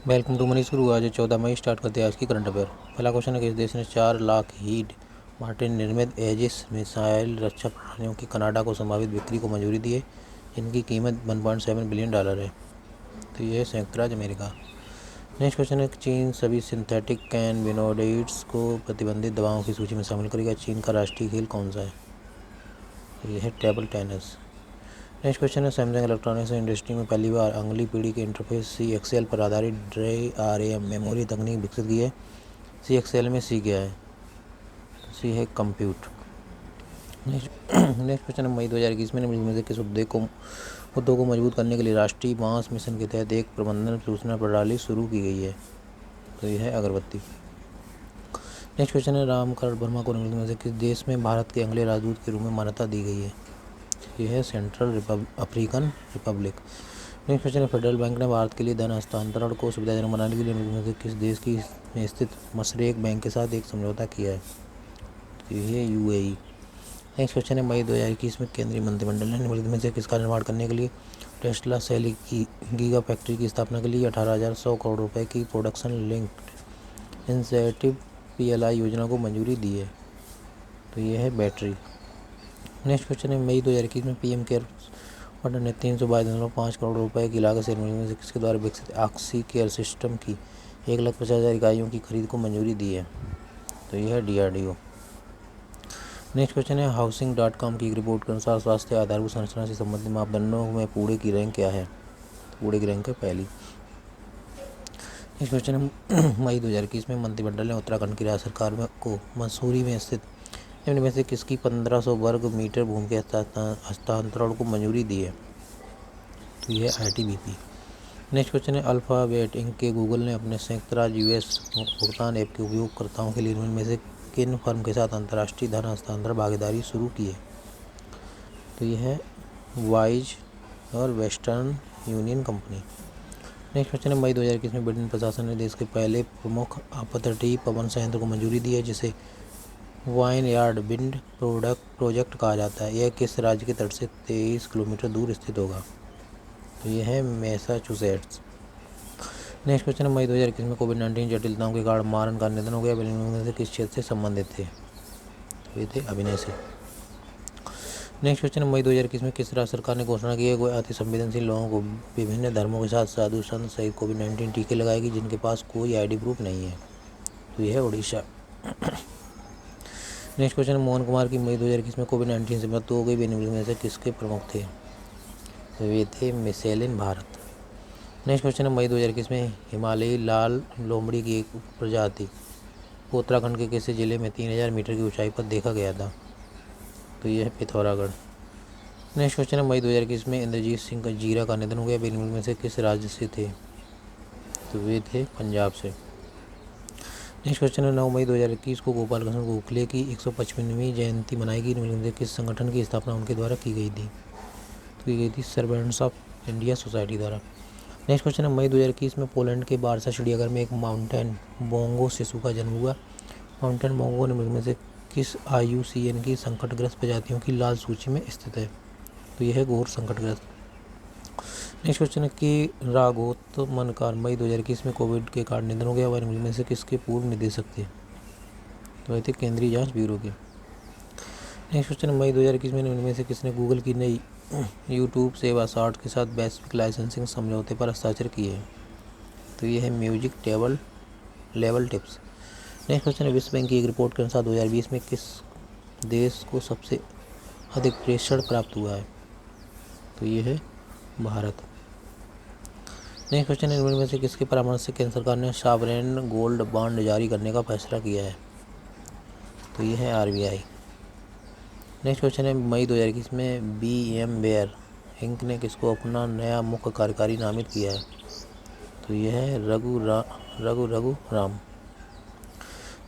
Welcome to money शुरू। आज 14 मई start करते हैं आज की करंट अफेयर। पहला क्वेश्चन है, किस देश ने 4 लाख हीड मार्टिन निर्मित एजिस मिसाइल रक्षा प्रणालियों की कनाडा को संभावित बिक्री को मंजूरी दी है, जिनकी कीमत $1.7 बिलियन है। तो ये है संयुक्त राज्य अमेरिका। नेक्स्ट क्वेश्चन है, चीन सभी सिंथेटिक कैनबिनोइड्स को प्रतिबंधित दवाओं की सूची में शामिल करेगा। चीन का राष्ट्रीय खेल कौन सा है? तो ये है टेबल टेनिस। नेक्स्ट क्वेश्चन है, सैमसंग इलेक्ट्रॉनिक्स इंडस्ट्री में पहली बार अगली पीढ़ी के इंटरफेस CXL पर आधारित DRAM मेमोरी तकनीक विकसित की है। CXL में C क्या है? C है कंप्यूट। नेक्स्ट क्वेश्चन है, मई 2021 में निम्नलिखित में से किस उद्योग को मजबूत करने के लिए राष्ट्रीय बांस मिशन के तहत एक प्रबंधन सूचना प्रणाली शुरू की गई है? तो यह है अगरबत्ती। नेक्स्ट क्वेश्चन है, रामकरण वर्मा को निम्नलिखित में से किस देश में भारत के अगले राजदूत के रूप में मान्यता दी गई है? यह है central African Republic. Next question है, फेडरल बैंक ने भारत के लिए धन हस्तांतरण को सुविधाजनक बनाने के लिए निम्नलिखित में से किस देश की में स्थित मशरेक बैंक के साथ एक समझौता किया है? तो यह UAE। नेक्स्ट क्वेश्चन है, मई 2021 में केंद्रीय मंत्रिमंडल ने निम्नलिखित में से किसका निर्माण करने के लिए टेस्ला सेल की गीगा फैक्ट्री की स्थापना के लिए 18,100 करोड़ रुपए की प्रोडक्शन लिंक्ड इंसेंटिव PLI योजना को मंजूरी दी है? तो यह है बैटरी। नेक्स्ट क्वेश्चन है, मई 2021 में PM केयर फंड ने 322.5 करोड़ रुपए की लागत से में से किसके द्वारा विकसित ऑक्सी केयर सिस्टम की 1,50,000 इकाइयों की खरीद को मंजूरी दी है? तो यह है DRDO। नेक्स्ट क्वेश्चन है, हाउसिंग.com की एक रिपोर्ट के अनुसार स्वास्थ्य आधारभूत संरचना से संबंधित मापदंडों में पुणे की रैंक क्या है? पुणे की रैंक है पहली। नेक्स्ट क्वेश्चन है, मई 2021 में मंत्रिमंडल ने उत्तराखंड की राज्य सरकार को मसूरी में स्थित निम्न में से किसकी 1500 वर्ग मीटर भूमि के हस्तांतरण को मंजूरी दी है? तो यह है ITBP। नेक्स्ट क्वेश्चन है, अल्फ़ाबेट इंक के गूगल ने अपने संयुक्त राज्य US भुगतान ऐप के उपयोगकर्ताओं के लिए निम्न में से किन फर्म के साथ अंतर्राष्ट्रीय धन हस्तांतरण भागीदारी शुरू की है? तो यह है वाइज और western union company. Next question है, मई 2021 में ब्रिटेन प्रशासन ने देश के पहले प्रमुख अपतटीय पवन संयंत्र को मंजूरी दी है, जिसे वाइनयार्ड विंड प्रोजेक्ट कहा जाता है। यह किस राज्य के तट से 23 किलोमीटर दूर स्थित होगा? तो यह है मैसाचुसेट्स। नेक्स्ट क्वेश्चन है, मई 2021 में कोविड-19 जटिलताओं के कारण मारन का निधन हो गया। निम्नलिखित से किस क्षेत्र से संबंधित थे? तो ये थे अभिनय से। नेक्स्ट क्वेश्चन है, मई 2021 में किस राज्य सरकार ने घोषणा की है कि अति संवेदनशील लोगों को विभिन्न धर्मों के साथ साधु संत सहित कोविड-19 टीके लगाएगी जिनके पास कोई ID प्रूफ नहीं है? तो यह है उड़ीसा। नेक्स्ट क्वेश्चन है, मोहन कुमार की मई 2021 में कोविड-19 से मृत्यु हो गई। वे निम्नलिखित में से किसके प्रमुख थे? तो वे थे मिशेलिन भारत। नेक्स्ट क्वेश्चन है, मई 2021 में हिमालयी लाल लोमड़ी की एक प्रजाति को उत्तराखंड के किस जिले में 3000 मीटर की ऊंचाई पर देखा गया था? तो यह है पिथौरागढ़। नेक्स्ट क्वेश्चन है, मई 2021 में इंद्रजीत सिंह जीरा का निधन हो गया। वे निम्नलिखित में से किस राज्य से थे? तो वे थे पंजाब से। नेक्स्ट क्वेश्चन है, 9 मई 2021 को गोपाल कृष्ण गोखले की 155वीं जयंती मनाई गई। निम्नलिखित में से किस संगठन की स्थापना उनके द्वारा की गई थी? तो की गई थी सर्वेंट्स ऑफ इंडिया सोसाइटी द्वारा। नेक्स्ट क्वेश्चन है, मई 2021 में पोलैंड के वारसा चिड़ियाघर में एक माउंटेन बोंगो शिशु का जन्म हुआ। माउंटेन बोंगो निम्नलिखित में से किस IUCN की संकटग्रस्त प्रजातियों की लाल सूची में स्थित है? तो यह है घोर संकटग्रस्त। नेक्स्ट क्वेश्चन है कि राघोत्मनकार मई 2021 में कोविड के कारण निधन हो गया। वह निम्नलिखित में से किसके पूर्व निदेशक थे? तो वह थे केंद्रीय जांच ब्यूरो के। नेक्स्ट क्वेश्चन है, मई 2021 में निम्न में से किसने गूगल की नई YouTube सेवा 60 के साथ वैश्विक लाइसेंसिंग समझौते पर हस्ताक्षर किए हैं? तो ये है music table level tips. Next question है, विश्व बैंक की एक रिपोर्ट के अनुसार 2020 में किस देश को सबसे अधिक प्रेषण प्राप्त हुआ है? तो ये है भारत। नेक्स्ट क्वेश्चन है, निम्न में से किसके परामर्श से केंद्र सरकार ने सॉवरेन गोल्ड बॉन्ड जारी करने का फैसला किया है? तो ये है RBI। नेक्स्ट क्वेश्चन है, मई 2021 में VMware इंक ने किसको अपना नया मुख्य कार्यकारी नामित किया है? तो यह है रघु राम।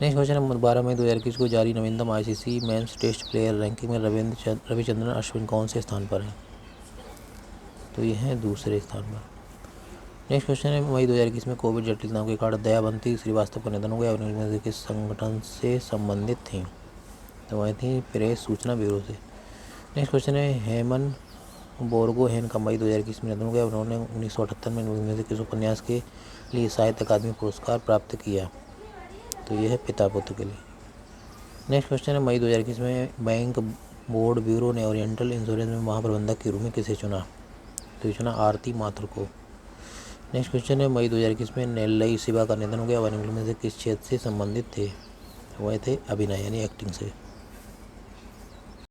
नेक्स्ट क्वेश्चन है, 12 मई 2021 को जारी नवीनतम ICC men's test player ranking में रविचंद्रन अश्विन कौन से स्थान पर है? तो यह है दूसरे स्थान पर। नेक्स्ट क्वेश्चन है, मई 2021 में कोविड जटिलताओं के कारण दयाबंती श्रीवास्तव का निधन हो गया। उन्होंने किस संगठन से संबंधित थी? तो वह थी प्रेस सूचना ब्यूरो से। नेक्स्ट क्वेश्चन है, हेमन बोर्गोहेन का मई 2021 में निधन हो गया। उन्होंने 1978 में निम्नलिखित में से किस उपन्यास के लिए साहित्य अकादमी पुरस्कार प्राप्त किया? तो यह है पिता पुत्र के लिए। नेक्स्ट क्वेश्चन है, मई 2021 में बैंक बोर्ड ब्यूरो ने ओरिएंटल इंश्योरेंस में महाप्रबंधक के रूप में किसे चुना? तो ये चुना आरती माथुर को। नेक्स्ट क्वेश्चन है, मई 2021 में नेल्लई शिवा का निधन हो गया। वह निम्नलिखित में से किस क्षेत्र से संबंधित थे? वह थे अभिनय यानी एक्टिंग से।